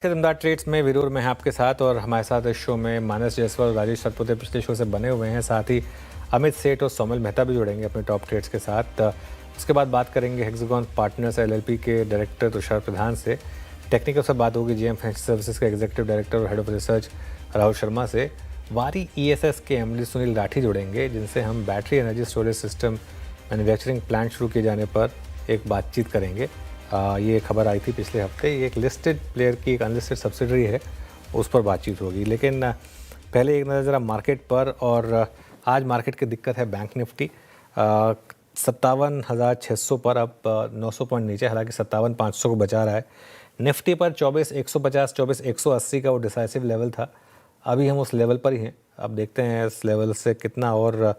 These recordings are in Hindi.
दमदार ट्रेड्स में वीरूर में हैं आपके साथ और हमारे साथ इस शो में मानस जायसवाल और राजेश सतपुते पिछले शो से बने हुए हैं। साथ ही अमित सेठ और सोमल मेहता भी जुड़ेंगे अपने टॉप ट्रेड्स के साथ। उसके बाद बात करेंगे हेक्सागन पार्टनर्स एलएलपी के डायरेक्टर तुषार प्रधान से। टेक्निकल से बात होगी जीएम फाइनेंशियल सर्विसेज के एग्जीक्यूटिव डायरेक्टर और head of research Rahul Sharma से। वारी ईएसएस के एमडी सुनील राठी जुड़ेंगे जिनसे हम battery energy storage system manufacturing plant शुरू किए जाने पर एक बातचीत करेंगे। ये खबर आई थी पिछले हफ्ते। ये एक लिस्टेड प्लेयर की एक अनलिस्टेड सब्सिडरी है, उस पर बातचीत होगी। लेकिन पहले एक नज़र ज़रा मार्केट पर। और आज मार्केट की दिक्कत है बैंक निफ्टी 57,600 पर, अब 900 पॉइंट नीचे, हालांकि 57,500 को बचा रहा है। निफ्टी पर 24,150 24,180 का वो डिसाइसिव लेवल था, अभी हम उस लेवल पर ही हैं। अब देखते हैं इस लेवल से कितना और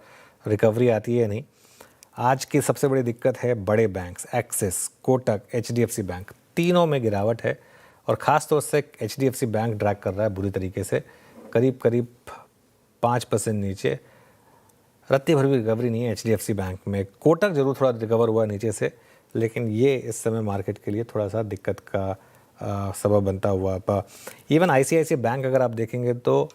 रिकवरी आती है नहीं। आज की सबसे बड़ी दिक्कत है बड़े banks, axis, Kotak, HDFC bank, तीनों में गिरावट है। और ख़ास तौर से एचडीएफसी बैंक ड्रैग कर रहा है बुरी तरीके से, करीब 5% नीचे। रत्ती भर भी रिकवरी नहीं है एचडीएफसी बैंक में। कोटक जरूर थोड़ा रिकवर हुआ नीचे से, लेकिन ये इस समय मार्केट के लिए थोड़ा सा दिक्कत का सबब बनता हुआ। इवन आईसीआईसीआई बैंक अगर आप देखेंगे तो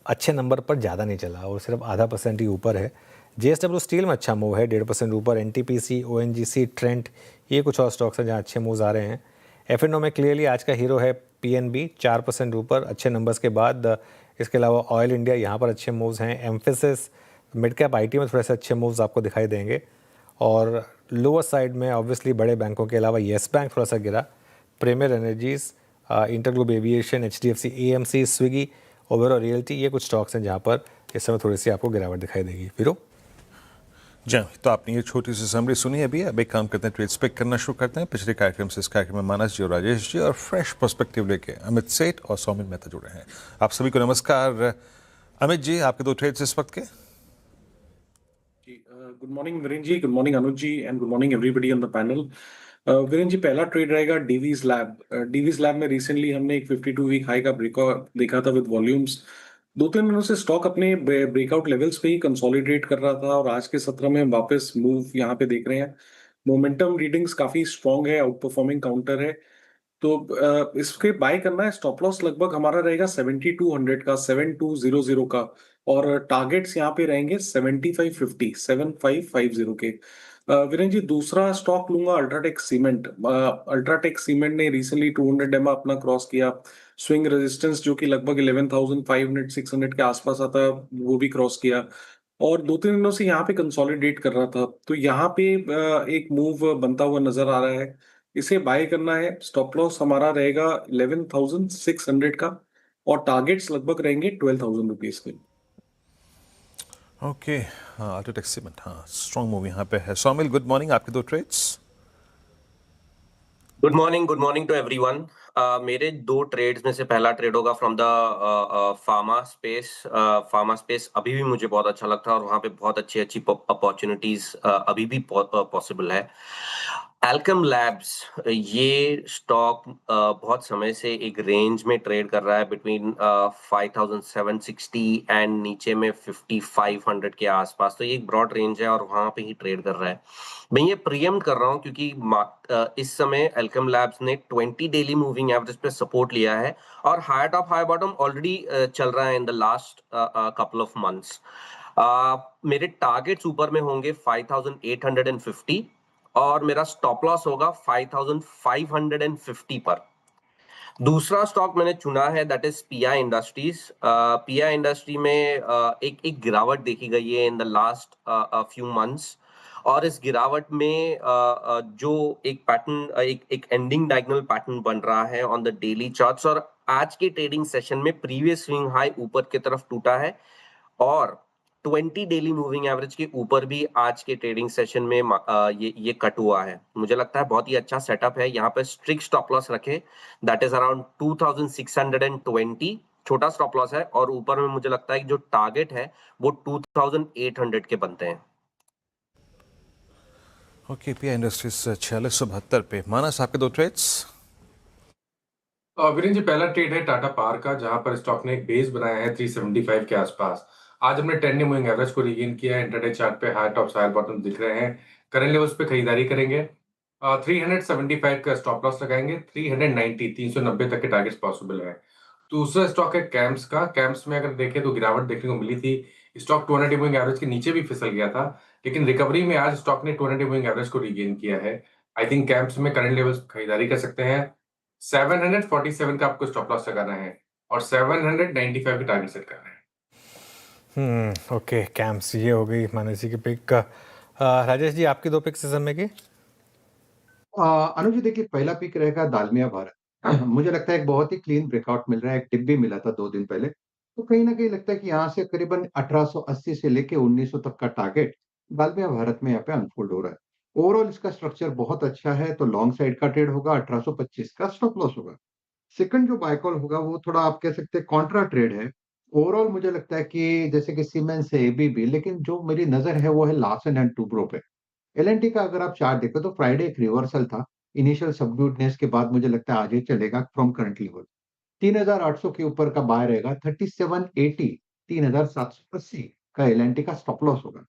अच्छे नंबर पर ज़्यादा नहीं चला और सिर्फ 0.5% ही ऊपर है। जेएसडब्ल्यू स्टील में अच्छा मूव है, 1.5% ऊपर। एनटीपीसी, ओएनजीसी, ट्रेंट, ये कुछ और स्टॉक्स हैं जहाँ अच्छे मूव्स आ रहे हैं। एफएनओ में क्लियरली आज का हीरो है पीएनबी, 4% ऊपर अच्छे नंबर्स के बाद। इसके अलावा ऑयल इंडिया, यहाँ पर अच्छे मूव्स हैं। एम्फेसिस, मिड कैप आईटी में थोड़े से अच्छे मूव्स आपको दिखाई देंगे। और लोअर साइड में ऑब्वियसली बड़े बैंकों के अलावा येस बैंक थोड़ा सा गिरा, Premier Energies, InterGlobe aviation, HDFC, AMC, Swiggy, Oberoi realty, ये कुछ स्टॉक्स हैं जहाँ पर इस समय थोड़ी सी आपको गिरावट दिखाई देगी। फिर जी, तो आपने ये छोटी सी समरी सुनी है। अभी अब एक काम करते हैं, ट्रेड्स पिक करना शुरू करते हैं। पिछले कार्यक्रम से इस कार्यक्रम में मानस जी और राजेश जी और फ्रेश पर्सपेक्टिव लेके अमित सेठ और सोमल मेहता जुड़े हैं। आप सभी को नमस्कार। अमित जी, आपके दो ट्रेड्स इस वक्त के। Good morning Virendra ji, good morning Anuj ji and good morning everybody on the panel. Virendra ji, पहला ट्रेड रहेगा डीवीज लैब। डीवीज लैब में रिसेंटली हमने एक 52 वीक हाई का ब्रेकआउट देखा था विद वॉल्यूम्स। 2-3 दिनों से स्टॉक अपने ब्रेकआउट लेवल्स पे ही कंसोलिडेट कर रहा था और आज के सत्र में हम वापस मूव यहाँ पे देख रहे हैं। मोमेंटम रीडिंग्स काफी स्ट्रॉन्ग है, आउट परफॉर्मिंग काउंटर है। तो इसके बाय करना है। स्टॉप लॉस लगभग हमारा रहेगा 7200 का, 7200 का। और टारगेट्स यहाँ पे रहेंगे 7550, 7550 के। वीरेंद्र जी, दूसरा स्टॉक लूंगा अल्ट्राटेक सीमेंट। अल्ट्राटेक सीमेंट ने रिसेंटली 200 एमआ अपना क्रॉस किया। स्विंग रेजिस्टेंस जो कि लगभग 11,500 600 के आसपास आता है, वो भी क्रॉस किया। और 2-3 दिनों से यहाँ पे कंसोलिडेट कर रहा था, तो यहाँ पे एक मूव बनता हुआ नजर आ रहा है। इसे बाय करना है। स्टॉप लॉस हमारा रहेगा 11,600 का और टारगेट्स लगभग रहेंगे 12,000 रुपीज के। ओके, हाँ, अल्ट्राटेक सीमेंट, हाँ, स्ट्रॉन्ग मूव यहाँ पे है। सोमल, गुड मॉर्निंग, आपके दो trades. Good morning to everyone. मेरे दो ट्रेड्स में से पहला ट्रेड होगा from the pharma space. Pharma space अभी भी मुझे बहुत अच्छा लगता है और वहां पे बहुत अच्छी अच्छी अपॉर्चुनिटीज अभी भी पॉसिबल है। एल्केम लैब्स, ये स्टॉक बहुत समय से एक रेंज में ट्रेड कर रहा है बिटवीन 5,760 एंड नीचे में 5,500 के आसपास। तो ये एक ब्रॉड रेंज है और वहां पे ही ट्रेड कर रहा है। मैं ये प्रीएम्प्ट कर रहा हूँ क्योंकि इस समय एल्केम लैब्स ने 20 डेली मूविंग एवरेज पे सपोर्ट लिया है और high top high bottom already चल रहा है in the last couple of months. मेरे टारगेट्स ऊपर में होंगे 5,850 और मेरा स्टॉप लॉस होगा 5,550 पर। दूसरा स्टॉक मैंने चुना है that is pi industries. Pi industry में एक गिरावट देखी गई है in the last few months और इस गिरावट में जो एक पैटर्न, एक एंडिंग डायगोनल पैटर्न बन रहा है ऑन द डेली चार्ट्स और आज के ट्रेडिंग सेशन में प्रीवियस स्विंग हाई ऊपर की तरफ टूटा है और 20 डेली मूविंग एवरेज के ऊपर भी आज के ट्रेडिंग सेशन में ये कट हुआ है। मुझे लगता है बहुत ही अच्छा सेटअप है। यहाँ पे स्ट्रिक्ट स्टॉप लॉस रखे, दैट इज अराउंड 2620, छोटा स्टॉप लॉस है और ऊपर में मुझे लगता है कि जो टारगेट है वो 2800 के बनते हैं। ओके, पीआई इंडस्ट्रीज 4672 पे। मानस, आपके दो ट्रेड्स। वीरेंद्र जी, पहला ट्रेड है टाटा पावर का, जहां पर स्टॉक ने एक बेस बनाया है 375 के आसपास। आज हमने 10 डे मूविंग एवरेज को रीगेन किया है। इंटरडे चार्ट पे हाई टॉप्स हाई बॉटम दिख रहे हैं। करंट लेवल्स पे खरीदारी करेंगे। 375 का स्टॉप लॉस लगाएंगे, 390 तक के टारगेट्स पॉसिबल है। दूसरा स्टॉक है कैम्स का। कैम्स में अगर देखें तो गिरावट देखने को मिली थी। स्टॉक 200 मूविंग एवरेज के नीचे भी फिसल गया था, लेकिन रिकवरी में आज स्टॉक ने 200 मूविंग एवरेज को रिगेन किया है। आई थिंक कैम्स में करंट लेवल्स खरीदारी कर सकते हैं। 747 का आपको स्टॉप लॉस लगाना है और 795 के टारगेट सेट करना है। ओके, कैंप्स ये हो गई मानस जी की पिक। राजेश जी, आपकी 2 पिक्स इस समय की? अनुज जी, देखिए पहला पिक रहेगा दालमिया भारत। मुझे लगता है एक बहुत ही क्लीन ब्रेकआउट मिल रहा है। एक डिप भी मिला था 2 दिन पहले, तो कहीं ना कहीं लगता है कि यहाँ से करीबन 1880 से लेके 1900 तक का टारगेट दालमिया भारत में यहाँ पे अनफोल्ड हो रहा है। ओवरऑल इसका स्ट्रक्चर बहुत अच्छा है, तो लॉन्ग साइड का ट्रेड होगा, 1825 का स्टॉप लॉस होगा। सेकंड जो बाय कॉल होगा वो थोड़ा आप कह सकते हैं कॉन्ट्रा ट्रेड है। ओवरऑल मुझे लगता है कि जैसे कि सीमेंस है, एबीबी, लेकिन जो मेरी नजर है वो है लार्सन एंड टुब्रो पे। एल&टी का अगर आप चार्ट देखो तो फ्राइडे एक रिवर्सल था। इनिशियल सबड्यूडनेस के बाद मुझे लगता है आज ये चलेगा फ्रॉम करंट लेवल। 3800 के ऊपर का बाय रहेगा। 3780, 3780 का एल&टी का स्टॉप लॉस होगा।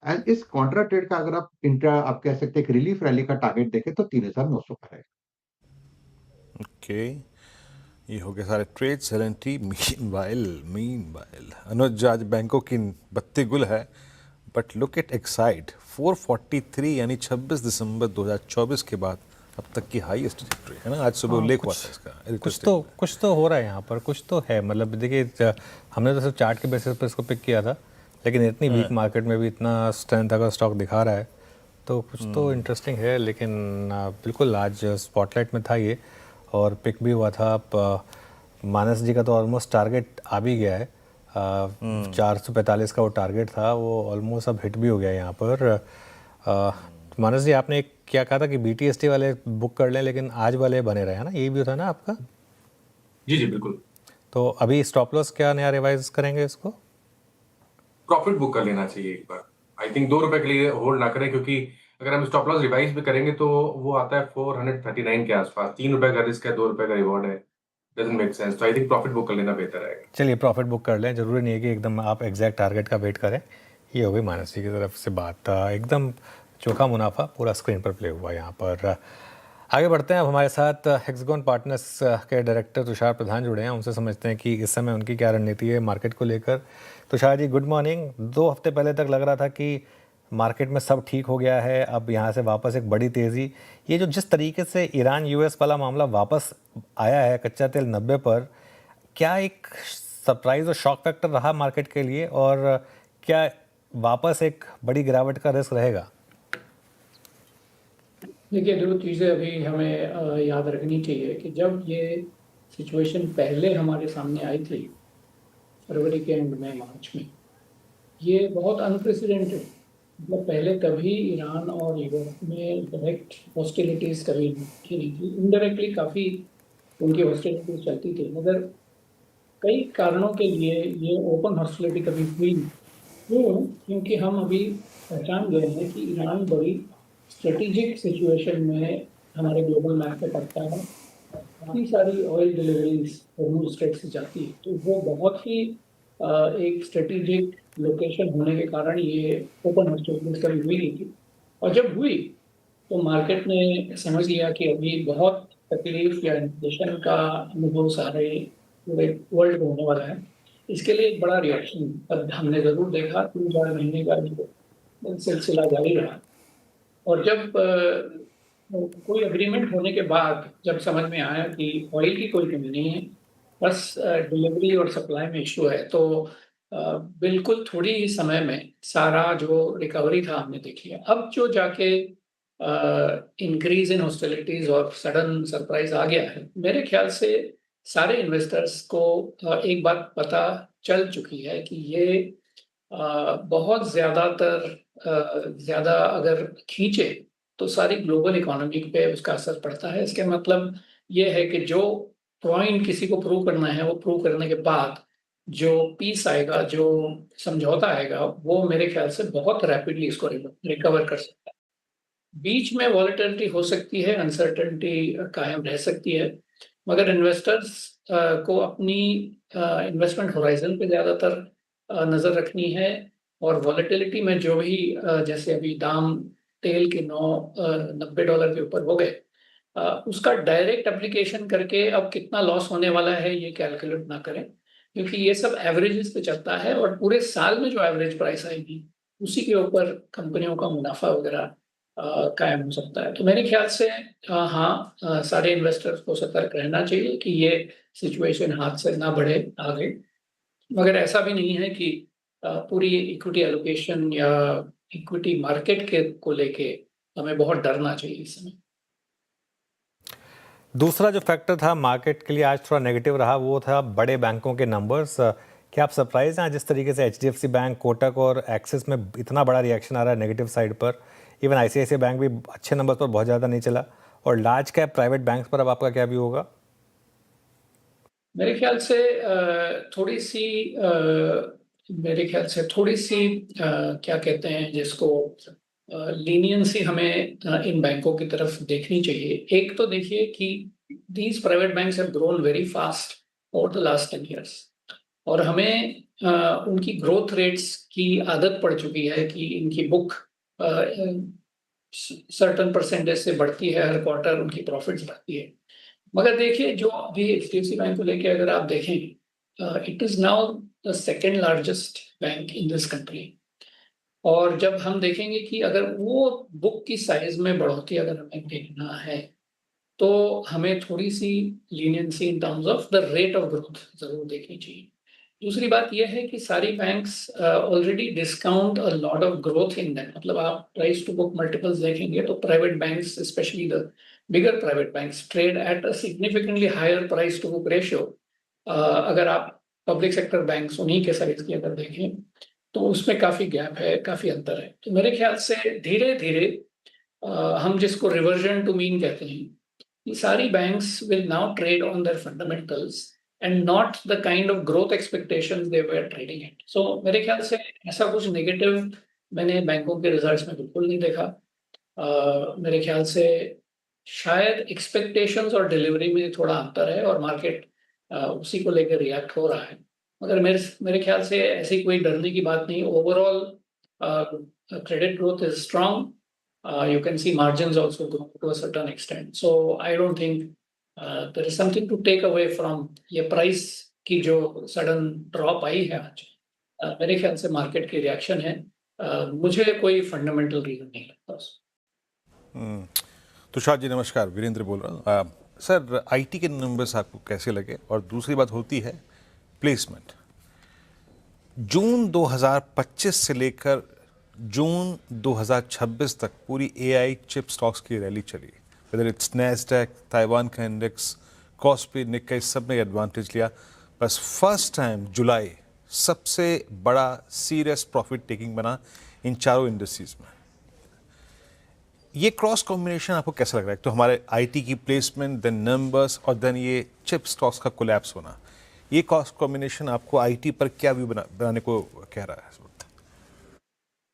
एंड इस कॉन्ट्रा ट्रेड का अगर आप कह सकते हैं एक रिलीफ रैली का टारगेट देखें तो 3900 का रहेगा। ओके, ये हो गए सारे ट्रेड्स। एल&टी। मीनवाइल अनुज, आज बैंकों की बत्ती गुल है, बट लुक एट एक्साइड 443, यानी 26 दिसंबर 2024 के बाद अब तक की हाईएस्ट ट्रेजेक्टरी है ना। आज सुबह उल्लेख हुआ था इसका। कुछ तो हो रहा है यहाँ पर, कुछ तो है। मतलब देखिए, हमने तो सिर्फ चार्ट के बेसिस पर इसको पिक किया था, लेकिन इतनी वीक मार्केट में भी इतना स्ट्रेंथ अगर स्टॉक दिखा रहा है तो कुछ तो इंटरेस्टिंग है। लेकिन बिल्कुल आज स्पॉटलाइट में था ये, और पिक भी हुआ था। मानस जी का तो ऑलमोस्ट टारगेट आ भी गया है। 445 का वो टारगेट था, वो ऑलमोस्ट अब हिट भी हो गया यहाँ पर। मानस जी, आपने क्या कहा था कि BTST वाले बुक कर लें, लेकिन आज वाले बने रहे हैं ना, यही भी था ना आपका? जी जी बिल्कुल। तो अभी स्टॉप लॉस क्या नया रिवाइज करेंगे इसको? प्रॉफिट बुक कर लेना चाहिए एक बार। आई थिंक 2 रुपए के लिए होल्ड ना करें, क्योंकि अगर हम स्टॉप लॉस रिवाइज भी करेंगे तो वो आता है 439 के आसपास। 3 रुपए का रिस्क है, 2 रुपए का रिवॉर्ड है। Doesn't make sense. तो आई थिंक प्रॉफिट बुक कर लेना बेहतर रहेगा। चलिए, प्रॉफिट बुक कर लें। ज़रूरी नहीं है कि एकदम आप एग्जैक्ट टारगेट का वेट करें। ये हो गई मानस जी की तरफ से बात। एकदम चोखा मुनाफा पूरा स्क्रीन पर प्ले हुआ यहाँ पर। आगे बढ़ते हैं। अब हमारे साथ हेक्सागोन पार्टनर्स के डायरेक्टर तुषार प्रधान जुड़े हैं। उनसे समझते हैं कि इस समय उनकी क्या रणनीति है मार्केट को लेकर। Tushar ji, good morning. 2 हफ्ते पहले तक लग रहा था कि मार्केट में सब ठीक हो गया है, अब यहाँ से वापस एक बड़ी तेज़ी। ये जो जिस तरीके से ईरान US वाला मामला वापस आया है, कच्चा तेल 90 पर, क्या एक सरप्राइज और शॉक फैक्टर रहा मार्केट के लिए, और क्या वापस एक बड़ी गिरावट का रिस्क रहेगा? देखिए, 2 चीज़ें अभी हमें याद रखनी चाहिए कि जब ये सिचुएशन पहले हमारे सामने आई थी, फरवरी के एंड में, मार्च में, ये बहुत अनप्रेसिडेंटेड। मतलब पहले कभी ईरान और यूरोप में डायरेक्ट हॉस्टिलिटीज़ कभी नहीं थी। इनडायरेक्टली काफ़ी उनकी हॉस्टिलिटीज़ चलती थी, मगर कई कारणों के लिए ये ओपन हॉस्टिलिटी कभी हुई नहीं। क्यों? क्योंकि हम अभी पहचान गए हैं कि ईरान बड़ी स्ट्रेटेजिक सिचुएशन में हमारे ग्लोबल मैप पे पड़ता है। काफ़ी सारी ऑयल डिलीवरीज हॉर्मुज़ स्ट्रेट से जाती है, तो वो बहुत ही एक स्ट्रेटेजिक लोकेशन होने के कारण ये ओपन हॉस्टिलिटीज कभी हुई नहीं थी। और जब हुई तो मार्केट ने समझ लिया कि अभी बहुत तकलीफ या इन्फ्लेशन का अनुभव सारे पूरे वर्ल्ड में होने वाला है। इसके लिए एक बड़ा रिएक्शन अब हमने ज़रूर देखा। 3-4 महीने का जो सिलसिला जारी रहा, और जब कोई एग्रीमेंट होने के बाद जब समझ में आया कि ऑयल की कोई कमी नहीं है, बस डिलीवरी और सप्लाई में इशू है, तो बिल्कुल थोड़ी ही समय में सारा जो रिकवरी था हमने देख लिया। अब जो जाके इंक्रीज इन हॉस्टिलिटीज और सडन सरप्राइज आ गया है, मेरे ख्याल से सारे इन्वेस्टर्स को एक बात पता चल चुकी है कि ये बहुत ज़्यादा अगर खींचे तो सारी ग्लोबल इकोनॉमी पे उसका असर पड़ता है। इसके मतलब ये है कि जो पॉइंट किसी को प्रूव करना है, वो प्रूव करने के बाद जो पीस आएगा, जो समझौता आएगा, वो मेरे ख्याल से बहुत रैपिडली इसको रिकवर कर सकता है। बीच में वॉलेटिलिटी हो सकती है, अनसर्टेनिटी कायम रह सकती है, मगर इन्वेस्टर्स को अपनी इन्वेस्टमेंट होराइजन पे ज़्यादातर नज़र रखनी है। और वॉलेटिलिटी में जो भी जैसे अभी दाम तेल के $90 के ऊपर हो गए, उसका डायरेक्ट एप्लीकेशन करके अब कितना लॉस होने वाला है ये कैलकुलेट ना करें, क्योंकि ये सब एवरेजेस पे चलता है और पूरे साल में जो एवरेज प्राइस आएगी उसी के ऊपर कंपनियों का मुनाफा वगैरह कायम हो सकता है। तो मेरे ख्याल से सारे इन्वेस्टर्स को सतर्क रहना चाहिए कि ये सिचुएशन हाथ से ना बढ़े आगे, मगर ऐसा भी नहीं है कि पूरी इक्विटी एलोकेशन या इक्विटी मार्केट के को लेके हमें बहुत डरना चाहिए इस समय। दूसरा जो फैक्टर था मार्केट के लिए आज थोड़ा नेगेटिव रहा वो था बड़े बैंकों के नंबर्स। क्या आप सरप्राइज हैं जिस तरीके से HDFC बैंक, कोटक और एक्सिस में इतना बड़ा रिएक्शन आ रहा है नेगेटिव साइड पर? इवन ICICI बैंक भी अच्छे नंबर पर बहुत ज़्यादा नहीं चला। और लार्ज कैप प्राइवेट बैंक्स पर अब आपका क्या व्यू होगा? मेरे ख्याल से थोड़ी सी क्या कहते हैं जिसको लीनियंसी हमें इन बैंकों की तरफ देखनी चाहिए। एक तो देखिए कि these private banks have grown very fast over the last 10 years और हमें उनकी ग्रोथ रेट्स की आदत पड़ चुकी है कि इनकी बुक सर्टन परसेंटेज से बढ़ती है, हर क्वार्टर उनकी प्रॉफिट्स बढ़ती है। मगर देखिए जो अभी HDFC बैंक को लेके अगर आप देखें, it is now the second largest bank in this country. और जब हम देखेंगे कि अगर वो बुक की साइज में बढ़ोतरी अगर हमें देखना है तो हमें थोड़ी सी leniency in terms of the rate of growth जरूर देखनी चाहिए। दूसरी बात यह है कि सारी banks already discount a lot of growth in that, मतलब आप प्राइस टू बुक मल्टीपल्स देखेंगे तो private banks, especially the bigger private banks, trade at a significantly higher price to book ratio. अगर आप पब्लिक सेक्टर बैंक्स उन्हीं के साइज की अगर देखें तो उसमें काफी गैप है, काफी अंतर है। तो मेरे ख्याल से धीरे धीरे हम जिसको रिवर्जन टू मीन कहते हैं, ये सारी banks will now trade on their fundamentals and not the kind of growth expectations they were trading at. So मेरे ख्याल से ऐसा कुछ नेगेटिव मैंने बैंकों के रिजल्ट्स में बिल्कुल नहीं देखा। मेरे ख्याल से शायद एक्सपेक्टेशंस और डिलीवरी में थोड़ा अंतर है और मार्केट उसी को लेकर रिएक्ट हो रहा है, मगर मेरे ख्याल से ऐसी कोई डरने की बात नहीं। Overall credit growth is strong, you can see margins also grow to a certain extent, so I don't think there is something to take away from ये प्राइस की जो सडन ड्रॉप आई है आज। मेरे ख्याल से मार्केट की रिएक्शन है, मुझे कोई फंडामेंटल रीजन नहीं लगता। तुषार जी नमस्कार, वीरेंद्र बोल रहा हूँ। सर IT के नंबर्स आपको कैसे लगे? और दूसरी बात होती है प्लेसमेंट। जून 2025 से लेकर जून 2026 तक पूरी AI चिप स्टॉक्स की रैली चली, वेदर इट्स नैस्डैक, ताइवान का इंडेक्स, कॉस्पी, निक्केई, सब ने एडवांटेज लिया। बस फर्स्ट टाइम जुलाई सबसे बड़ा सीरियस प्रॉफिट टेकिंग बना इन चारों इंडस्ट्रीज में। ये क्रॉस कॉम्बिनेशन आपको कैसा लग रहा है? तो हमारे IT की प्लेसमेंट, देन नंबर्स और देन ये चिप स्टॉक्स का कोलैप्स होना, ये क्रॉस कॉम्बिनेशन आपको IT पर क्या व्यू बनाने को कह रहा है?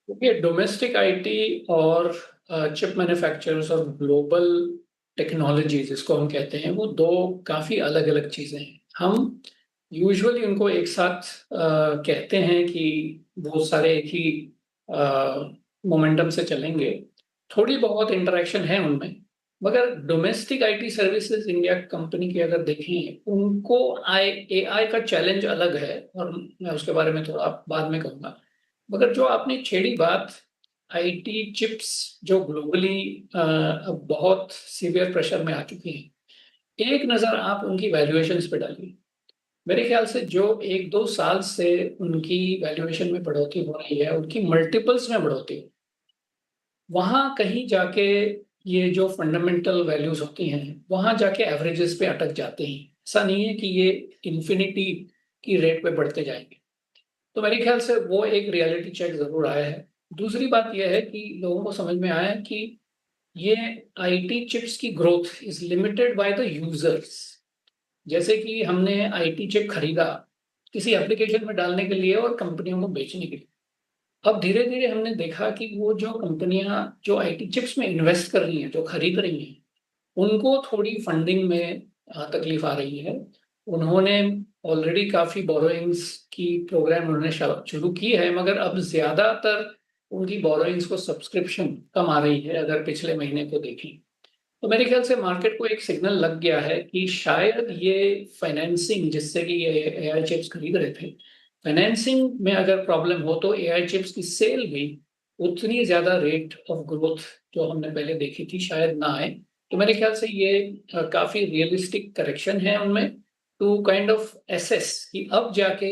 देखिए डोमेस्टिक IT और चिप मैन्युफैक्चरर्स और ग्लोबल टेक्नोलॉजी जिसको हम कहते हैं, वो दो काफ़ी अलग अलग चीज़ें हैं। हम यूजुअली उनको एक साथ कहते हैं कि वो सारे एक ही मोमेंटम से चलेंगे, थोड़ी बहुत इंटरेक्शन है उनमें, मगर domestic IT services India company की अगर देखें, उनको AI का चैलेंज अलग है और मैं उसके बारे में थोड़ा बाद में कहूँगा। मगर जो आपने छेड़ी बात IT चिप्स जो ग्लोबली अब बहुत सीवियर प्रेशर में आ चुकी हैं, एक नज़र आप उनकी वैल्यूएशंस पे डालिए। मेरे ख्याल से जो 1-2 साल से उनकी वैल्यूएशन में बढ़ोतरी हो रही है, उनकी मल्टीपल्स में बढ़ोतरी, वहाँ कहीं जाके ये जो फंडामेंटल वैल्यूज होती हैं वहाँ जाके एवरेजेस पे अटक जाते हैं। ऐसा नहीं है कि ये इन्फिनिटी की रेट पे बढ़ते जाएंगे। तो मेरे ख्याल से वो एक रियलिटी चेक जरूर आया है। दूसरी बात यह है कि लोगों को समझ में आया कि ये IT चिप्स की growth is limited by the users. जैसे कि हमने IT चिप खरीदा किसी एप्लीकेशन में डालने के लिए और कंपनियों को बेचने के लिए, अब धीरे धीरे हमने देखा कि वो जो कंपनियां जो IT चिप्स में इन्वेस्ट कर रही हैं, जो खरीद रही हैं, उनको थोड़ी फंडिंग में तकलीफ आ रही है। उन्होंने ऑलरेडी काफ़ी बोरोइंग्स की प्रोग्राम उन्होंने शुरू की है, मगर अब ज़्यादातर उनकी बोरोइंग्स को सब्सक्रिप्शन कम आ रही है अगर पिछले महीने को देखें। तो मेरे ख्याल से मार्केट को एक सिग्नल लग गया है कि शायद ये फाइनेंसिंग जिससे कि ये एआई चिप्स खरीद रहे थे, फाइनेंसिंग में अगर प्रॉब्लम हो तो एआई चिप्स की सेल भी उतनी ज़्यादा रेट ऑफ ग्रोथ जो हमने पहले देखी थी शायद ना आए। तो मेरे ख्याल से ये काफ़ी रियलिस्टिक करेक्शन है उनमें टू काइंड ऑफ एसेस कि अब जाके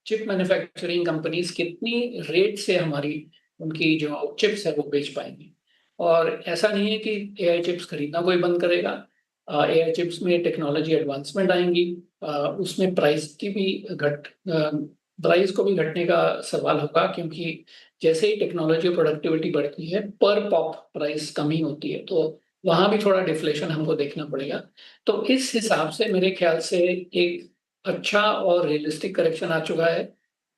चिप मैन्युफैक्चरिंग कंपनीज कितनी रेट से हमारी उनकी जो चिप्स है वो बेच पाएंगी। और ऐसा नहीं है कि एआई चिप्स खरीदना कोई बंद करेगा। एआई चिप्स में टेक्नोलॉजी एडवांसमेंट आएंगी, उसमें प्राइस को भी घटने का सवाल होगा, क्योंकि जैसे ही टेक्नोलॉजी और प्रोडक्टिविटी बढ़ती है पर पॉप प्राइस कमी होती है, तो वहाँ भी थोड़ा डिफ्लेशन हमको देखना पड़ेगा। तो इस हिसाब से मेरे ख्याल से एक अच्छा और रियलिस्टिक करेक्शन आ चुका है।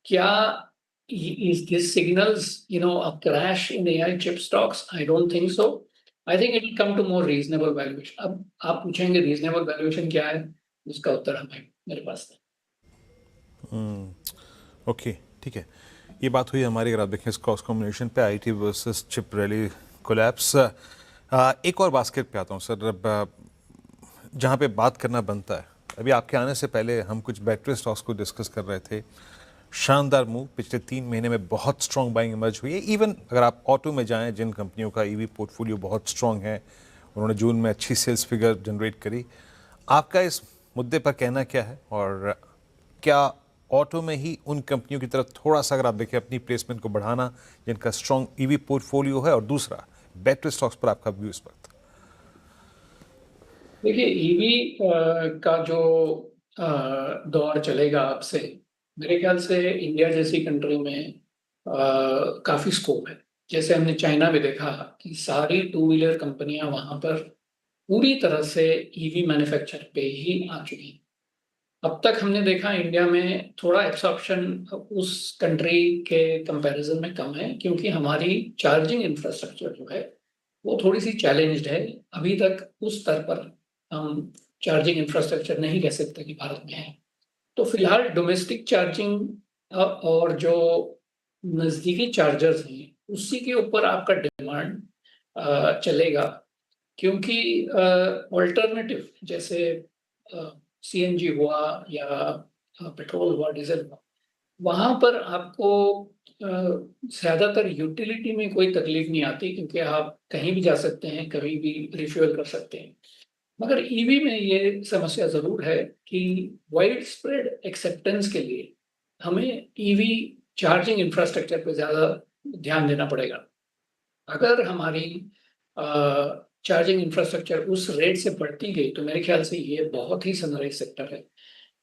क्या is this signals a crash in AI chip stocks? I don't think so. I think it will come to more reasonable valuation. अब आप पूछेंगे reasonable valuation क्या है, उसका उत्तर हमें मेरे पास नहीं। ओके, ठीक है। ये बात हुई हमारी, अगर आप देखें इस क्रॉस कॉम्बिनेशन पे, IT versus chip rally collapse. एक और बास्केट पे आता हूँ सर, जहाँ पे बात करना बनता है। अभी आपके आने से पहले हम कुछ बैटरी स्टॉक्स को डिस्कस कर रहे थे। शानदार मूव, पिछले 3 महीने में बहुत स्ट्रॉन्ग बाइंग इमर्ज हुई है। इवन अगर आप ऑटो में जाएं, जिन कंपनियों का ईवी पोर्टफोलियो बहुत स्ट्रॉन्ग है, उन्होंने जून में अच्छी सेल्स फिगर जनरेट करी। आपका इस मुद्दे पर कहना क्या है, और क्या ऑटो में ही उन कंपनियों की तरफ थोड़ा सा अगर आप देखें अपनी प्लेसमेंट को बढ़ाना जिनका स्ट्रॉन्ग ईवी पोर्टफोलियो है, और दूसरा बैटरी स्टॉक्स पर आपका व्यू इस वक्त? देखिए, ईवी का जो दौर चलेगा अब से, मेरे ख्याल से इंडिया जैसी कंट्री में काफ़ी स्कोप है। जैसे हमने चाइना में देखा कि सारी टू व्हीलर कंपनियां वहां पर पूरी तरह से ईवी मैन्युफैक्चर पे ही आ चुकी हैं। अब तक हमने देखा इंडिया में थोड़ा एब्सॉर्प्शन उस कंट्री के कंपैरिजन में कम है, क्योंकि हमारी चार्जिंग इंफ्रास्ट्रक्चर जो है वो थोड़ी सी चैलेंज्ड है। अभी तक उस स्तर पर हम चार्जिंग इंफ्रास्ट्रक्चर नहीं कह सकते कि भारत में है। तो फिलहाल डोमेस्टिक चार्जिंग और जो नज़दीकी चार्जर्स हैं उसी के ऊपर आपका डिमांड चलेगा, क्योंकि ऑल्टरनेटिव जैसे सीएनजी हुआ या पेट्रोल हुआ, डीजल हुआ, वहाँ पर आपको ज़्यादातर यूटिलिटी में कोई तकलीफ नहीं आती, क्योंकि आप कहीं भी जा सकते हैं, कभी भी रिफ्यूल कर सकते हैं। मगर ईवी में ये समस्या ज़रूर है कि वाइड स्प्रेड एक्सेप्टेंस के लिए हमें ईवी चार्जिंग इंफ्रास्ट्रक्चर पे ज़्यादा ध्यान देना पड़ेगा। अगर हमारी चार्जिंग इंफ्रास्ट्रक्चर उस रेट से बढ़ती गई तो मेरे ख्याल से ये बहुत ही सनराइज सेक्टर है।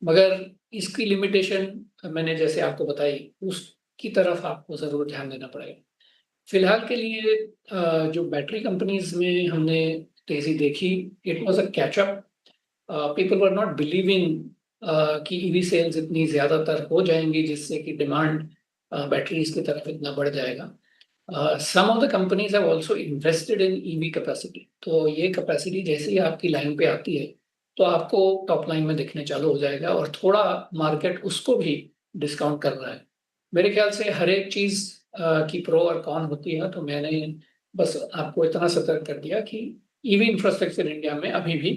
मगर इसकी लिमिटेशन मैंने जैसे आपको बताई, उसकी तरफ आपको ज़रूर ध्यान देना पड़ेगा। फिलहाल के लिए जो बैटरी कंपनीज में हमने तेजी देखी, it was a catch up. People were not believing कि ईवी सेल्स इतनी ज़्यादातर हो जाएंगी जिससे कि डिमांड बैटरीज की तरफ इतना बढ़ जाएगा। Some of the companies have also invested in EV capacity. तो ये कैपेसिटी जैसे ही आपकी लाइन पे आती है तो आपको टॉप लाइन में दिखने चालू हो जाएगा, और थोड़ा मार्केट उसको भी डिस्काउंट कर रहा है। मेरे ख्याल से हर एक चीज़ की प्रो और कॉन होती है, तो मैंने बस आपको इतना सतर्क कर दिया कि ईवी इंफ्रास्ट्रक्चर इंडिया में अभी भी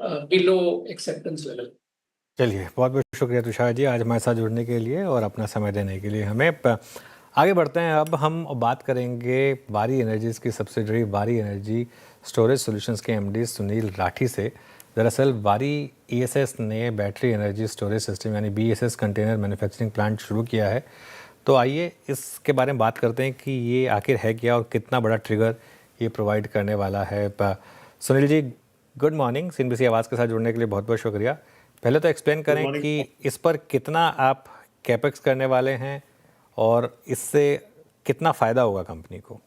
बिलो एक्सेप्टेंस लेवल। चलिए, बहुत बहुत शुक्रिया तुषार जी आज हमारे साथ जुड़ने के लिए और अपना समय देने के लिए हमें। आगे बढ़ते हैं, अब हम बात करेंगे वारी एनर्जीज़ की सब्सिडरी वारी एनर्जी स्टोरेज सॉल्यूशंस के एमडी सुनील राठी से। दरअसल वारी ईएसएस ने बैटरी एनर्जी स्टोरेज सिस्टम यानी बीएसएस कंटेनर मैन्युफैक्चरिंग प्लांट शुरू किया है। तो आइए इसके बारे में बात करते हैं कि ये आखिर है क्या और कितना बड़ा ट्रिगर ये प्रोवाइड करने वाला है। Sunil ji, good morning. CNBC आवाज़ के साथ जुड़ने के लिए बहुत बहुत शुक्रिया। पहले तो एक्सप्लेन करें कि इस पर कितना आप कैपेक्स करने वाले हैं और इससे कितना फ़ायदा होगा कंपनी को।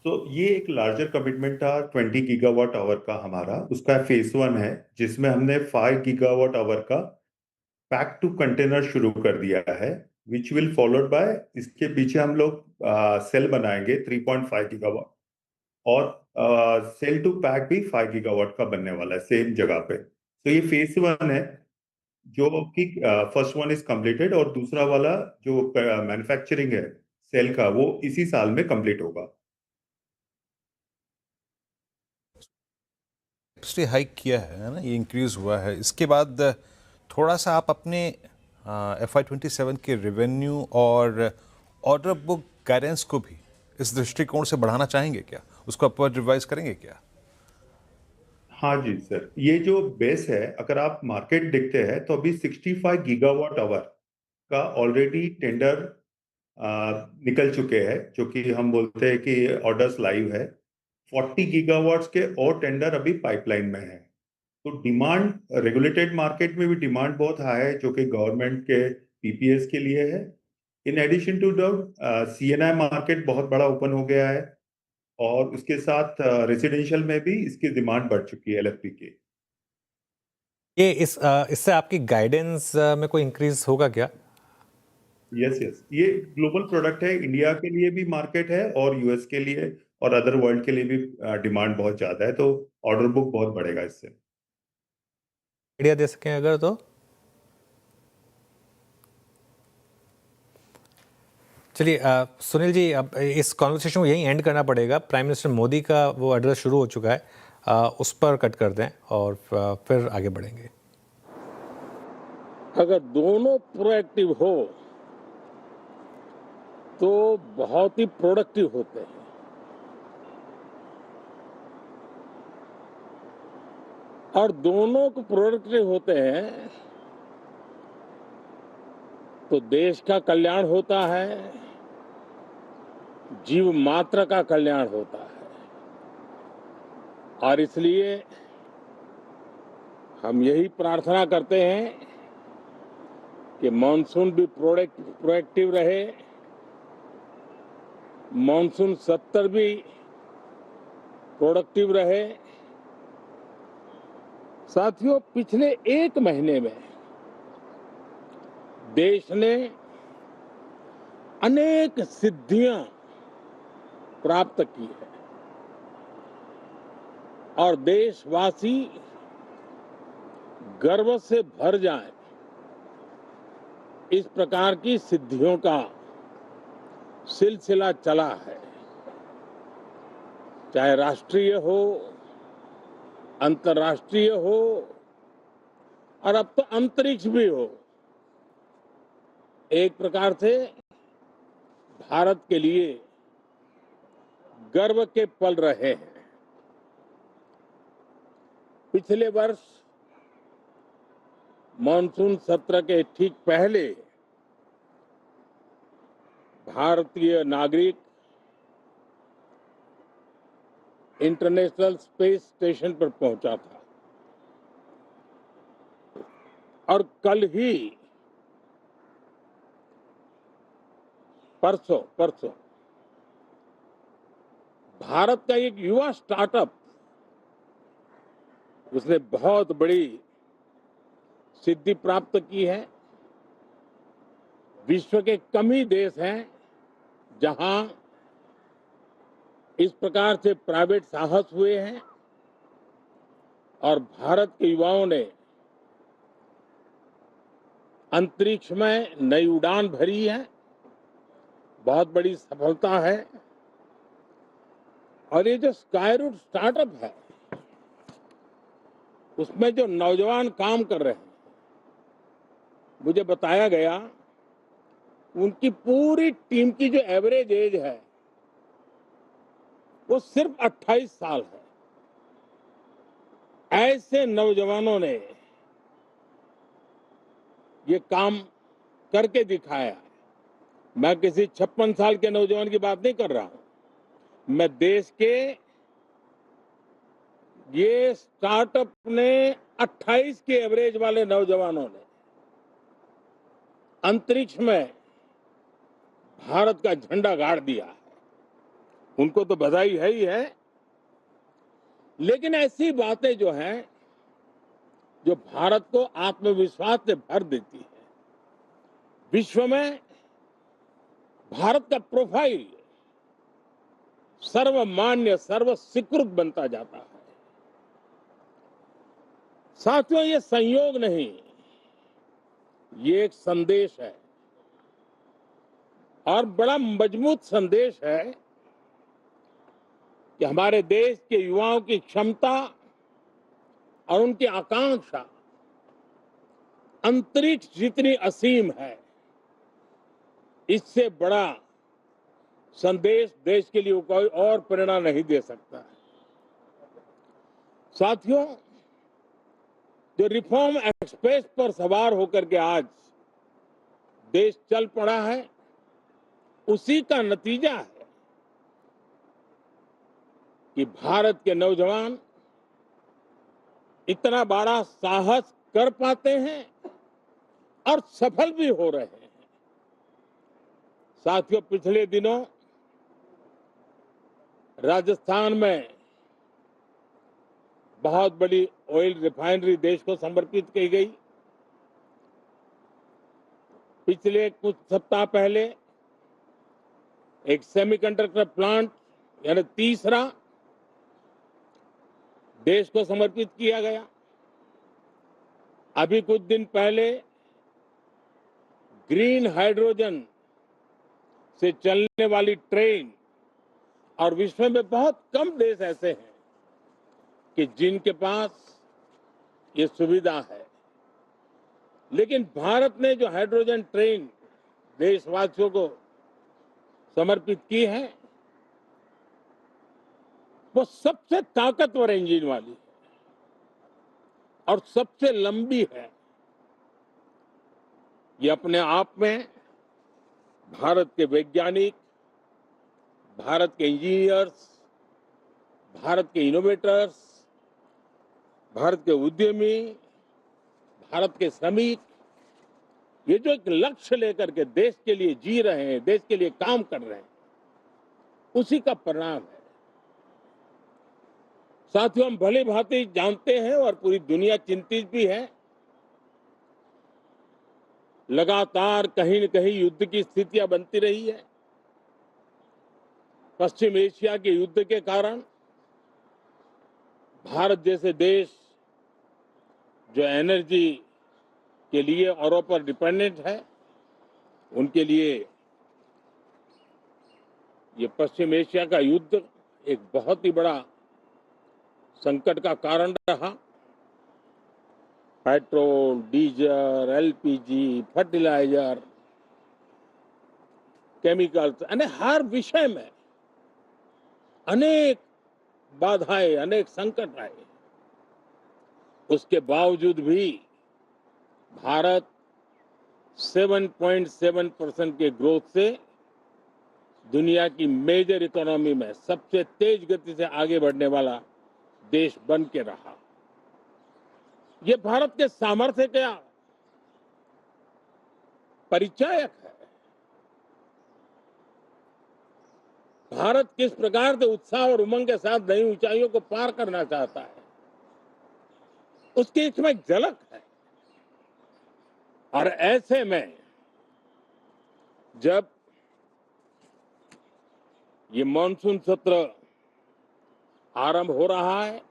तो ये एक लार्जर कमिटमेंट था 20 गीगावाट आवर का हमारा, उसका फेज 1 है जिसमें हमने 5 गीगावाट आवर का पैक टू कंटेनर शुरू कर दिया है, विच विल फॉलोड बाय, इसके पीछे हम लोग सेल बनाएंगे 3.5 गीगावाट और सेल टू पैक भी 5 गीगावाट का बनने वाला है सेम जगह पे। तो ये फेज 1 है। जो कि फर्स्ट वन इज कंप्लीटेड और दूसरा वाला जो मैन्युफैक्चरिंग है सेल का वो इसी साल में कंप्लीट होगा। पिछले हाइक किया है ना, ये इंक्रीज हुआ है, इसके बाद थोड़ा सा आप अपने FY27 के रेवेन्यू और ऑर्डर बुक गाइडेंस को भी इस दृष्टिकोण से बढ़ाना चाहेंगे क्या, उसको अपवर्ड रिवाइज करेंगे क्या? हाँ जी सर, ये जो बेस है अगर आप मार्केट देखते हैं तो अभी 65 गीगावाट आवर का ऑलरेडी टेंडर निकल चुके हैं, जो कि हम बोलते हैं कि ऑर्डर्स लाइव है। 40 गीगावाट्स के और टेंडर अभी पाइपलाइन में है। तो डिमांड रेगुलेटेड मार्केट में भी डिमांड बहुत हाई है, जो कि गवर्नमेंट के पीपीएस के लिए है। In addition to the CNI market बहुत बड़ा ओपन हो गया है और उसके साथ रेसिडेंशियल में भी इसकी डिमांड बढ़ चुकी है एलएफपी की। ये इससे आपकी गाइडेंस में कोई इंक्रीज होगा क्या? यस यस, ये ग्लोबल प्रोडक्ट है, इंडिया के लिए भी मार्केट है और यूएस के लिए और अदर वर्ल्ड के लिए भी डिमांड बहुत ज्यादा है, तो ऑर्डर बुक बहुत बढ़ेगा इससे। आइडिया दे सकें अगर तो। चलिए सुनील जी, अब इस कॉन्वर्सेशन को यहीं एंड करना पड़ेगा। प्राइम मिनिस्टर मोदी का वो एड्रेस शुरू हो चुका है, उस पर कट कर दें और फिर आगे बढ़ेंगे। अगर दोनों प्रोएक्टिव हो तो बहुत ही प्रोडक्टिव होते हैं। और दोनों को प्रोडक्टिव होते हैं तो देश का कल्याण होता है, जीव मात्र का कल्याण होता है। और इसलिए हम यही प्रार्थना करते हैं कि मॉनसून भी प्रोएक्टिव रहे, मॉनसून सत्र भी प्रोडक्टिव रहे। साथियों, पिछले एक महीने में देश ने अनेक सिद्धियां प्राप्त की है और देशवासी गर्व से भर जाएं, इस प्रकार की सिद्धियों का सिलसिला चला है। चाहे राष्ट्रीय हो, अंतर्राष्ट्रीय हो और अब तो अंतरिक्ष भी हो। एक प्रकार से भारत के लिए गर्व के पल रहे हैं। पिछले वर्ष मॉनसून सत्र के ठीक पहले भारतीय नागरिक इंटरनेशनल स्पेस स्टेशन पर पहुंचा था और कल ही परसों भारत का एक युवा स्टार्टअप, उसने बहुत बड़ी सिद्धि प्राप्त की है। विश्व के कम ही देश हैं जहां इस प्रकार से प्राइवेट साहस हुए हैं और भारत के युवाओं ने अंतरिक्ष में नई उड़ान भरी है। बहुत बड़ी सफलता है। और ये जो स्काईरूट स्टार्टअप है, उसमें जो नौजवान काम कर रहे हैं, मुझे बताया गया उनकी पूरी टीम की जो एवरेज एज है वो सिर्फ 28 साल है। ऐसे नौजवानों ने ये काम करके दिखाया। मैं किसी 56 साल के नौजवान की बात नहीं कर रहा हूं। मैं देश के ये स्टार्टअप ने 28 के एवरेज वाले नौजवानों ने अंतरिक्ष में भारत का झंडा गाड़ दिया है। उनको तो बधाई है ही है, लेकिन ऐसी बातें जो हैं जो भारत को आत्मविश्वास से भर देती है। विश्व में भारत का प्रोफाइल सर्वमान्य, सर्वस्वीकृत बनता जाता है। साथियों, ये संयोग नहीं, ये एक संदेश है और बड़ा मजबूत संदेश है कि हमारे देश के युवाओं की क्षमता और उनकी आकांक्षा अंतरिक्ष जितनी असीम है, इससे बड़ा संदेश देश के लिए कोई और प्रेरणा नहीं दे सकता है। साथियों, जो रिफॉर्म एक्सप्रेस पर सवार होकर के आज देश चल पड़ा है, उसी का नतीजा है कि भारत के नौजवान इतना बड़ा साहस कर पाते हैं और सफल भी हो रहे हैं। साथियों, पिछले दिनों राजस्थान में बहुत बड़ी ऑयल रिफाइनरी देश को समर्पित की गई। पिछले कुछ सप्ताह पहले एक सेमीकंडक्टर प्लांट यानी तीसरा देश को समर्पित किया गया। अभी कुछ दिन पहले ग्रीन हाइड्रोजन से चलने वाली ट्रेन, और विश्व में बहुत कम देश ऐसे हैं कि जिनके पास ये सुविधा है, लेकिन भारत ने जो हाइड्रोजन ट्रेन देशवासियों को समर्पित की है, वो सबसे ताकतवर इंजन वाली है और सबसे लंबी है। ये अपने आप में भारत के वैज्ञानिक, भारत के इंजीनियर्स, भारत के इनोवेटर्स, भारत के उद्यमी, भारत के श्रमिक, ये जो एक लक्ष्य लेकर के देश के लिए जी रहे हैं, देश के लिए काम कर रहे हैं, उसी का परिणाम है। साथियों, हम भली भांति जानते हैं और पूरी दुनिया चिंतित भी है, लगातार कहीं न कहीं युद्ध की स्थितियां बनती रही है। पश्चिम एशिया के युद्ध के कारण भारत जैसे देश जो एनर्जी के लिए औरों पर डिपेंडेंट है, उनके लिए ये पश्चिम एशिया का युद्ध एक बहुत ही बड़ा संकट का कारण रहा। Petrol, diesel, LPG, fertiliser, chemicals, यानी हर विषय में अनेक बाधाएं, अनेक संकट आए। उसके बावजूद भी भारत 7.7% के ग्रोथ से दुनिया की मेजर इकोनॉमी में सबसे तेज गति से आगे बढ़ने वाला देश बन के रहा। ये भारत के सामर्थ्य का परिचायक है। भारत किस प्रकार से उत्साह और उमंग के साथ नई ऊंचाइयों को पार करना चाहता है, उसकी इसमें एक झलक है। और ऐसे में जब ये मॉनसून सत्र आरंभ हो रहा है,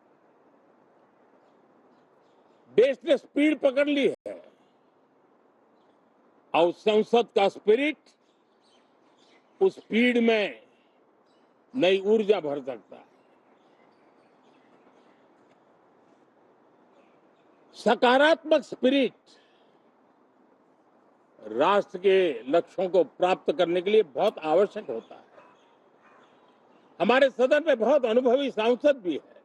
देश ने स्पीड पकड़ ली है और संसद का स्पिरिट उस स्पीड में नई ऊर्जा भर सकता है। सकारात्मक स्पिरिट राष्ट्र के लक्ष्यों को प्राप्त करने के लिए बहुत आवश्यक होता है। हमारे सदन में बहुत अनुभवी सांसद भी है,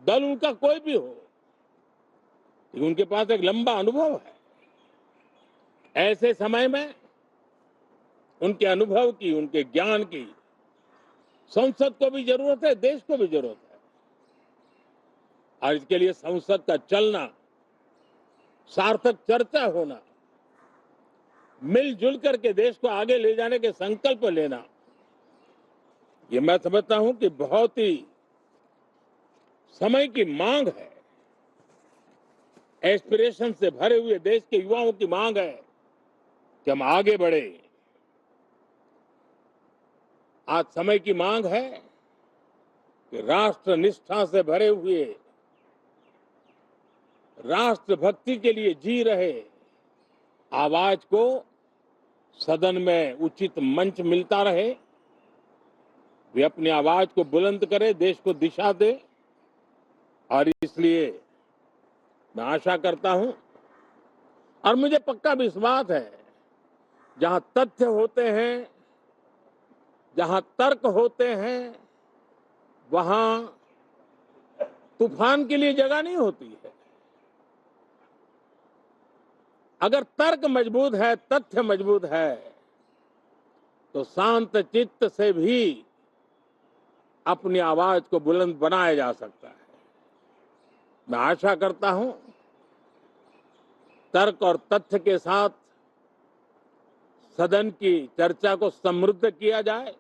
दल उनका कोई भी हो, लेकिन उनके पास एक लंबा अनुभव है। ऐसे समय में उनके अनुभव की, उनके ज्ञान की संसद को भी जरूरत है, देश को भी जरूरत है। और इसके लिए संसद का चलना, सार्थक चर्चा होना, मिलजुल करके देश को आगे ले जाने के संकल्प लेना, ये मैं समझता हूं कि बहुत ही समय की मांग है। एस्पिरेशन से भरे हुए देश के युवाओं की मांग है कि हम आगे बढ़े। आज समय की मांग है कि राष्ट्र निष्ठा से भरे हुए, राष्ट्र भक्ति के लिए जी रहे आवाज को सदन में उचित मंच मिलता रहे, वे अपनी आवाज को बुलंद करे, देश को दिशा दे। और इसलिए मैं आशा करता हूं और मुझे पक्का विश्वास है, जहां तथ्य होते हैं, जहां तर्क होते हैं, वहां तूफान के लिए जगह नहीं होती है। अगर तर्क मजबूत है, तथ्य मजबूत है, तो शांत चित्त से भी अपनी आवाज को बुलंद बनाया जा सकता है। मैं आशा करता हूं तर्क और तथ्य के साथ सदन की चर्चा को समृद्ध किया जाए,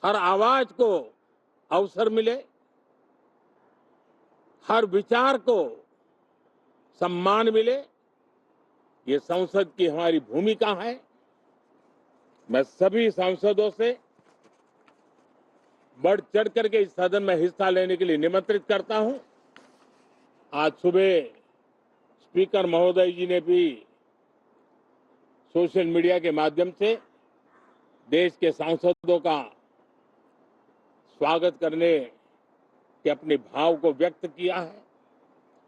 हर आवाज को अवसर मिले, हर विचार को सम्मान मिले। ये संसद की हमारी भूमिका है। मैं सभी सांसदों से बढ़ चढ़ करके इस सदन में हिस्सा लेने के लिए निमंत्रित करता हूं। आज सुबह स्पीकर महोदय जी ने भी सोशल मीडिया के माध्यम से देश के सांसदों का स्वागत करने के अपने भाव को व्यक्त किया है।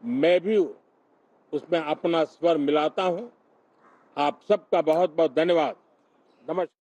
मैं भी उसमें अपना स्वर मिलाता हूं। आप सबका बहुत बहुत धन्यवाद। नमस्कार।